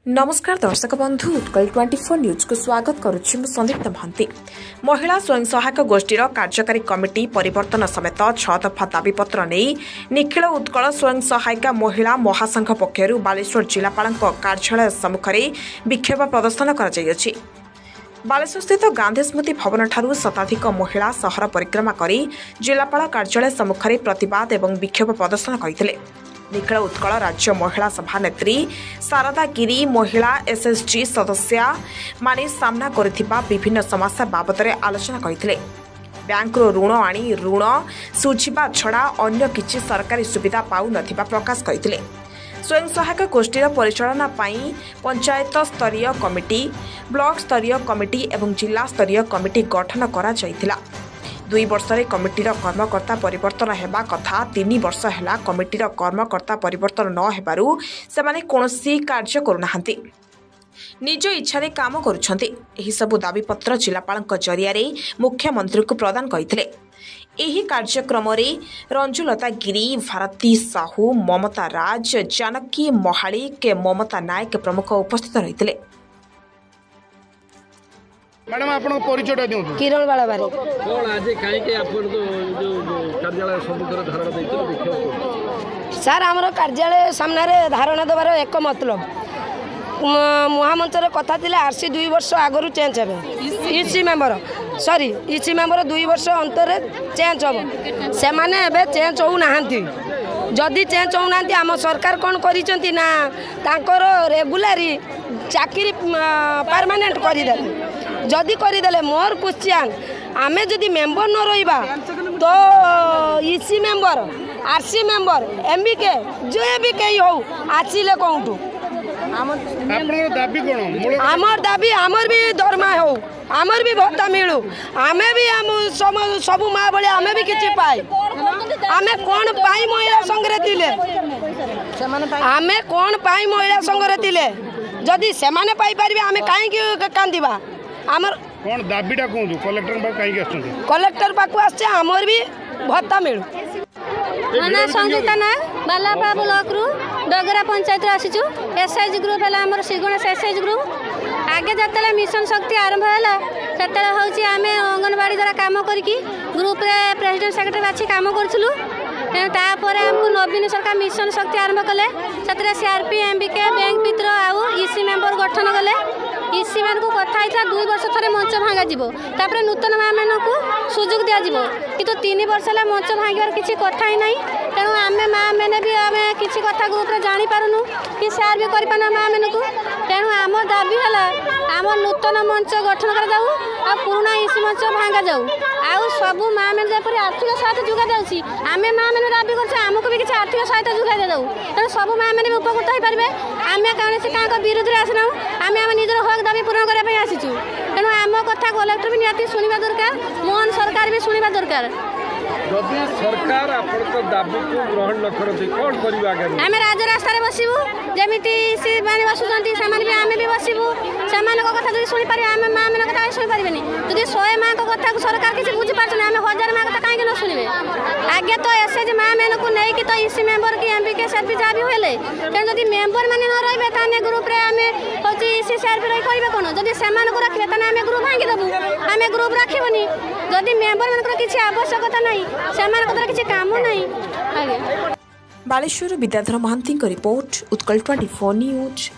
नमस्कार दर्शक बंधु उत्कल 24 न्यूज को स्वागत करुच्ची मु संदीप्त महांती। महिला स्वयं सहायक गोष्ठीर कार्यकारी कमिटी परिवर्तन समेत 6 दफा दाबीपत्र नहीं निखिल उत्कल स्वयं सहायिका महिला महासंघ पक्षर बालेश्वर जिलापाल कार्यालय सम्मुख में विक्षोभ प्रदर्शन कर बालेश्वर स्थित गांधी स्मृति भवन ठारू शताधिक महिला सहर परिक्रमा कर जिलापाल कार्यालय सम्मुख में प्रतिवाद और विक्षोभ प्रदर्शन करते। निखिल उत्कल राज्य महिला सभा नेत्री शारदा गिरी महिला एसएसजी सदस्या माने सामना करथिबा विभिन्न समस्या बाबद आलोचना करथिले। बैंक ऋण आनी ऋण सुझिबा छड़ा अन्य किछि सरकारी सुविधा पाउ नथिबा प्रकाश करथिले। स्वयं सहायक गोष्ठीर परिचालना पाई पंचायत स्तरीय कमिटी ब्लॉक स्तरीय कमिटी एवं जिला स्तरीय कमिटी गठन करा जायतिला। 2 वर्षरे कमिटीर कर्मकर्ता परिवर्तन हेबा कथा 3 वर्ष हेला कमिटीर कर्मकर्ता परिवर्तन न हेबारु सेमाने कोनोसी कार्य करुनाहांती, निज इच्छारे काम करुछंती। एही सबु दाबीपत्र जिलापालक जरियारे मुख्यमंत्री को प्रदान करथिले। एही कार्यक्रम रे रंजुलता गिरी, भारती साहू, ममता राज, जानकी महाली के ममता नायक प्रमुख उपस्थित रहिथिले। मैडम आपन परिचय दियौ। किरण बालाबारी कोन आज काहे के आपन जो कार्यालय सम्मुखर धारणा दैछिल विक्षोभ सर हमरो कार्यालय सामने रे धारणा देबार एक मतलब महामंचर कथा थिले आरसी 2 वर्ष आगरु चेंज हेबे। ईसी मेंबर 2 वर्ष अंतर चेंज हो से माने एबे चेंज हो नाहंती। जदि चेंज हो नाहंती हम सरकार कोन करिसंती ना तांकर रेगुलरी चाकरी परमानेंट करि देले। जदि करदेले मोर क्वेश्चन आमे जदि मेंबर न रहिबा तो EC member RC member MBK जो एबीके हो आसीले कोंटू आपन दाबी कोन? हमर दाबी हमर भी दरमा हो, हमर भी भत्ता मिलू, आमे भी हम सब माँ बड़े आमे भी किछि पाई। आमे कोन पाई महिला संघरे थिले, आमे कोन पाई महिला संघरे थिले, जदि सेमाने पाई परबे आमे काहे कि कांदिबा। आमर कोन दाबीटा कोंजु कलेक्टर बा काई आछथि? कलेक्टर पाकु आछे हमर भी भत्ता मिलू। मना संगीता ना बालापा ब्लॉक रु डगरा पंचायत आसीचु। एसएच ग्रुप है हमर श्रीगणेश एसएच ग्रुप। आगे जतले मिशन शक्ति आरंभ हैला ततले होची आमे अंगनवाड़ी द्वारा काम करकी ग्रुप रे प्रेसिडेंट सेक्रेटरी बाछि काम करथुलु। तापर हमको नवीन सरकार मिशन शक्ति आरंभ कले सतरे सीआरपी एमबीके बैंक मित्र आउ ईसी मेंबर गठन कले। ईसी मान को कथा होता 2 वर्ष थरे मंच भांगा जीवो तापर नूतन माँ मानक सुजोग दिया जीवो किंतु 3 वर्ष है मंच भांगार किसी कथा ही नहीं। तेणु आम माँ मैंने भी आम किसी कथा ग्रुप रे जानी पारुनु कि शेयर भी कर पाना माँ मानक। तेणु आम दाबी है आम नूतन मंच गठन कर जाऊ आ पुराना ईसी मंच भांगा जाऊ आउ सबू माँ मैंने जपरी आर्थिक सहायता जोगा जाऊँगी आम माँ मैंने दाबी करमको भी किसी आर्थिक सहायता जोगा जाऊ। तेणु सब माँ मैंने भी उपकृत हो पारे। आम कौन क्या विरोध में आसना आम आम निजर हक दाबी पूरण करने आसीचु। तेणु आम कथा कलेक्टर भी निहाती शुणा दरकार, मोहन सरकार भी शुणा दरकार। जदि सरकार आपन दाबी को ग्रहण न करथि कोन करिबा आगे? आमे राजरास्ता रे बसिबु जेमिति से माने बसुचंती सामान भी आमे भी बसिबु। सामान को कथा जदि सुनि पारे आमे मां मन कथा सुनि पारिबेनी। जदि 100 मां को कथा को सरकार किछि बुझि पारछन आमे 1000 मां कथा काहे के न सुनिबे। आगे तो एसएज मां मन को नै कि तो ईसी मेंबर की एमबीके सरपी जा भी होले तेन जदि मेंबर माने न रहबे ताने ग्रुप रे आमे होची ईसी सरपी रही करिबे कोन। जदि सामान को रखबे ताने आमे ग्रुप भांगी देबु आमे ग्रुप राखिबोनी। जदि मेंबर मन को किछि आवश्यकता नै सामान को किछि काम नै। आगे बालेश्वर विद्याधर महांती रिपोर्ट उत्कल 24 न्यूज।